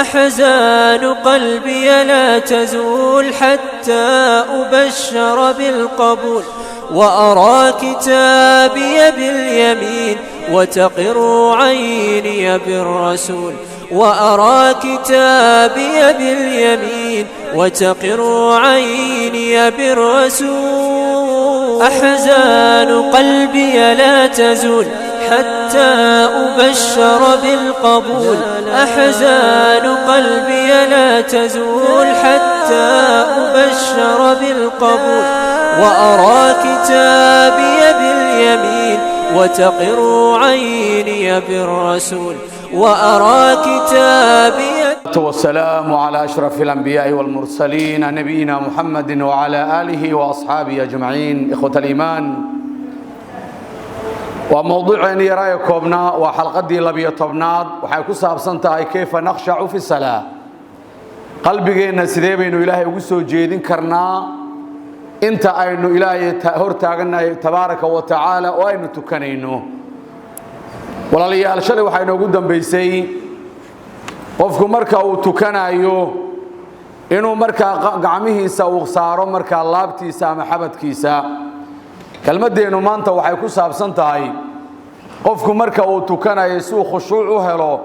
أحزان قلبي لا تزول حتى أبشر بالقبول وأرى كتابي باليمين وتقر عيني بالرسول وأرى كتابي باليمين وتقر عيني بالرسول أحزان قلبي لا تزول حتى أبشر بالقبول أحزان قلبي لا تزول حتى أبشر بالقبول وأرى كتابي باليمين وتقر عيني بالرسول وأرى كتابي. والسلام على أشرف الأنبياء والمرسلين نبينا محمد وعلى آله وأصحابه أجمعين. إخوة الإيمان، وموضوعنا يرايكمنا وحلقتي لبي طبناد وحيكون سابسنتها كيف نخشع في الصلاة. قلبنا سيدين إلهي وسو جيدين كرنا انت أين إلهي هرتاغنا تبارك وتعالى وأين تكنينه. ولا لي الشلي وحين قدام بيسي qofku marka uu tukanayo inuu marka gacmihiisa uu saaro marka laabtiisa ama xabadkiisa. kalmadeenu maanta waxay ku saabsan tahay qofku marka uu tukanayo si uu khushuuc u helo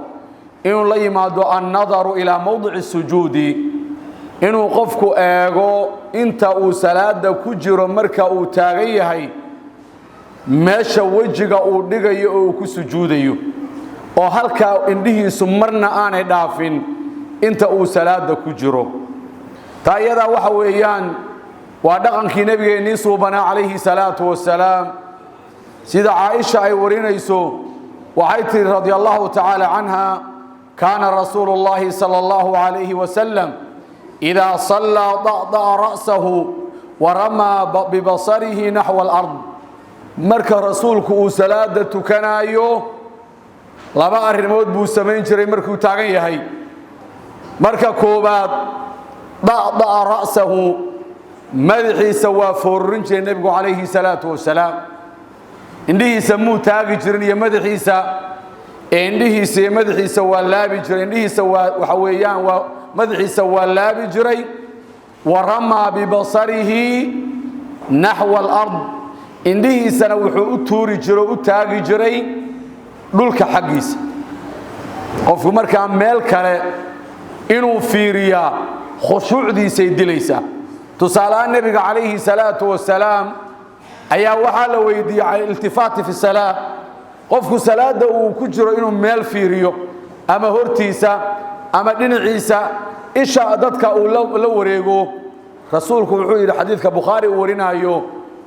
inuu la yimaado an-nadaru ila mawdi'i sujuudi, inuu qofku eego inta uu salaada ku jiro marka uu taagan yahay meesha wajiga uu dhigayo oo ku sujuudayo oo halka indhihiisu marna aanay dhaafin inta uu salaada ku jiro. taayada waxa weeyaan waa dhaqankii nabigeena suubana calayhi salaatu wasalaam. sida Aisha ay warinayso waxay tiri radiyallahu ta'ala anha kana rasuulullaahi sallallahu alayhi wasallam idha salla da'da ra'sahu wa rama bi basarihi nahwa al-ard. marka rasuulku uu salaada tukanayo laba arrimood buu sameyn jiray markuu taagan yahay. marka koobaad da'da ra'sahu madaxiisa waa foorin jiray nabigu calayhi salaatu wasalaam. indhihiisa muu taagi jirin iyo madaxiisa indhihiisa iyo madaxiisa waa laabi jiray. indhihiisa waxa weeyaan waa madaxiisa waa laabi jiray. warama bibasarihi nahwa al-ard, indhihiisana wuxuu u tuuri jiray u taagi jiray dhulka xaqiisa. qofku marka meel kale inuu fiiriya khushuucdiisa dilaysa. tusaalaha nabiga calayhi salaatu wasalaam ayaa waxa la weydiiyay iltifaati fi salaah. qofku salaada uu ku jiro inuu meel fiiriyo ama hortiisa ama dhinaciisa isha dadka uu la wareego. rasuulku wuxuu yiri xadiiska Bukhari uu warinayo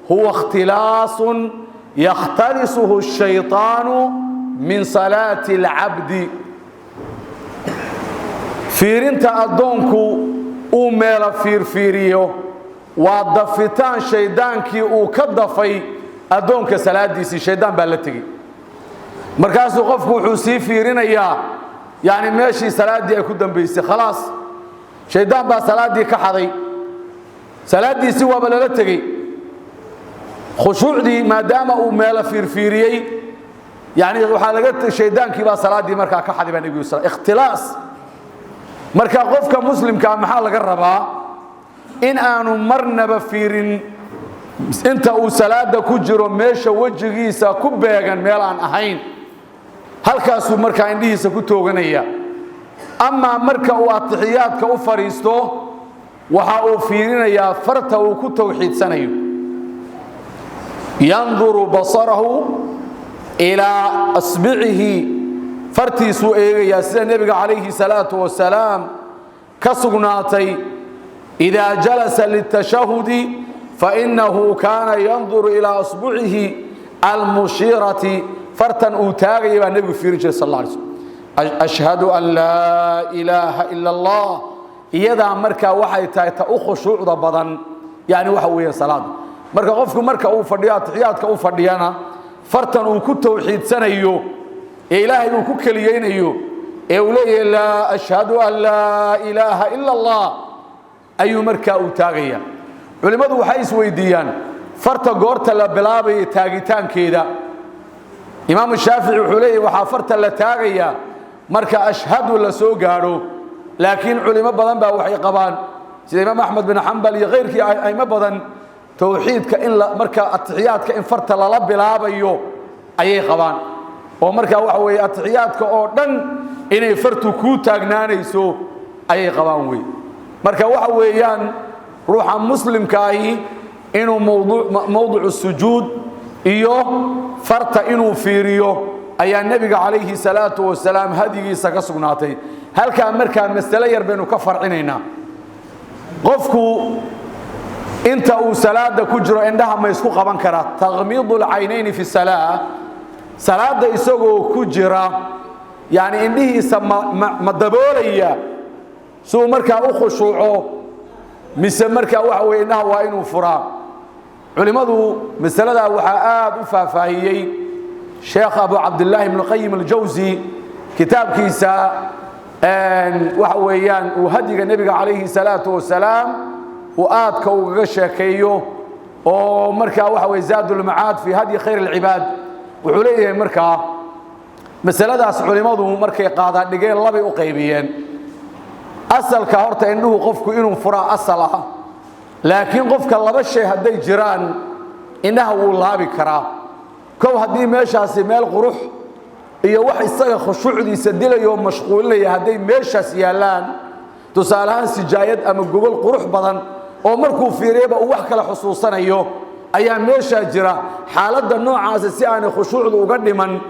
huwa ikhtilaasun yakhtalisuhu ash-shaytaanu من صلاة العبد. فيرنت أدونكو أميلا فيريو وضفتان شيطانكي وكضفي أدونك صلاة ديسي شيطان بالتقي مركاسو قفكو حسي فيرين إياه يعني ماشي صلاة دي أكدن بيسي خلاص شيطان با صلاة دي كحضي صلاة ديسي وبالتقي خشوع دي ما دام أميلا فيريي يعني waxaa laga sheeydaankii baa salaadii markaa ka xadiban igu sala ikhtilaas. marka qofka muslimka maxaa laga rabaa in aanu marnaba fiirin inta uu salaada ku jiro meesha wajigiisa ku beegan meel aan ahayn, halkaas uu markaa indhihiisa ku tooganaya. ama marka uu atixiyaadka u fariisto waxa uu fiirinayaa farta uu ku tawxiidsanayo. yanzuru basarahu إلى أصبعه فرتيسو إيغيا سيدنا النبي عليه الصلاة والسلام كسغناتي إذا جلس للتشهد فإنه كان ينظر إلى أصبعه المشيرة فرتا أوتاغي والنبي في رجل صلى الله عليه وسلم. أشهد أن لا إله إلا الله إذا مركا وحي تأخو شعور بضن يعني وحوية صلاة مركا غفك مركا أوفرديات حياتك أوفرديانا فرتن uu ku tawxiidsanayo ee ilaahay uu ku kaliyeynayo ee uu leeyahay la ashhadu an la ilaha illa allah ayuu markaa u taagaya. culimadu waxay isweydiiyaan farta goorta la bilaabay taagitaankeeda. imaam shaafici wuxuu leeyahay waxa farta la taagaya marka ashhadu la soo gaaro laakiin culimo badan baa waxay qabaan sida imaam axmed bin xambal iyo keyrkii ayma badan tawxiidka in marka atixiyaadka in farta lala bilaabayo ayay qabaan oo marka waxa weeye atixiyaadka oo dhan inay fartu ku taagnaanayso ayay qabaan wey marka waxa weeyaan ruuxa muslimka ahi inuu mawduuc sujuud iyo farta inuu fiiriyo ayaa nabiga calayhi salaatu wasalaam hadigiisa ka sugnaatay halka marka mas'ala yar baynu ka farcinaynaa qofku inta uu salaada ku jiro indhaha ma isku qaban karaa taghmiidul aynayn fi salaada isagoo ku jira yani indhihiisa ma daboolaya soo markaa u khushuuco mise markaa waxa weeye indhaha waa inuu furaa culimadu masalada waxa aad u faahfaahiyay sheekh abu abdullah ibn qayyim al-jawzi kitaabkiisa waxa weeyaan uu hadiga nabiga calayhi salaatu wasalaam uu aadka uga sheekeeyo oo markaa waxa weeye zaadul macaad fi hadi khayr al-ibaad wuxuu leeyahay markaa masaladaas culimadu markay qaada dhigeen laba u qaybiyeen asalka horta indhuhu qofku inuu furaa asal ah laakiin qofka laba shay haday jiraan indhaha wuu laabi karaa kow hadii meeshaasi meel qurux iyo wax isaga khushuucdiisa dilayo mashquulinaya haday meeshaas yaalaan tusaalahan sijaayad ama gobol qurux badan oo markuu fiiriyaba uu wax kala xusuusanayo ayaa meesha jira xaaladda noocaas si aan khushuucdu uga dhiman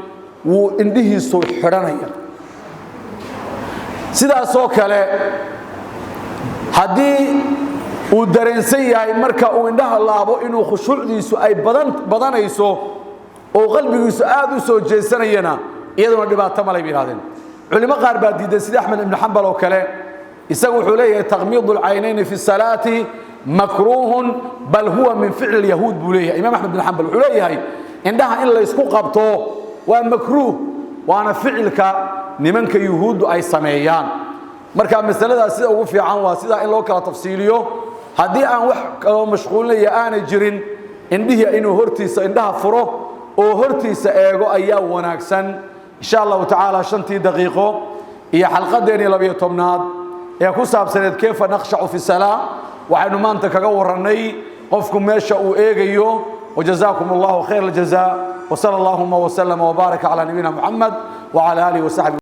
wuu indhihiisu xiranaya sidaas oo kale hadii uu dareensan yahay marka uu indhaha laabo inuu khushuucdiisu ay badanayso oo qalbigiisu aad u soo jeesanayna iyadoo dhibaato ma leh bilaadeen culimo qaar baa diiday sida Ahmed ibn Hanbal oo kale isagu wuxuu leeyahay taqmiidul aynayn fi salati makruuhun bal huwa min fi'l al-yahud buleeyahay imaam Ahmed ibn Hanbal wuxuu leeyahay indhaha in la isku qabto waa makruuh waana ficilka nimanka yahuudu ay sameeyaan marka masaladaas sida ugu fiican waa sida in loo kala tafsiiliyo hadii aan wax kala mashquulinaya aan jirin indhihi inuu hortiisa indhaha furo oo hortiisa eego ayaa wanaagsan insha Allah ta'ala 5 daqiiqo iyo xalqadeeni 12aad ee ku saabsaneed kayfa naqshu fi salaa waxaanu maanta kaga waranay qofku meesha uu eegayo wajazaakumullahu khayral jazaa wa sallallahu wa sallama wa baraka ala nabiyina Muhammad wa ala alihi wa sahbihi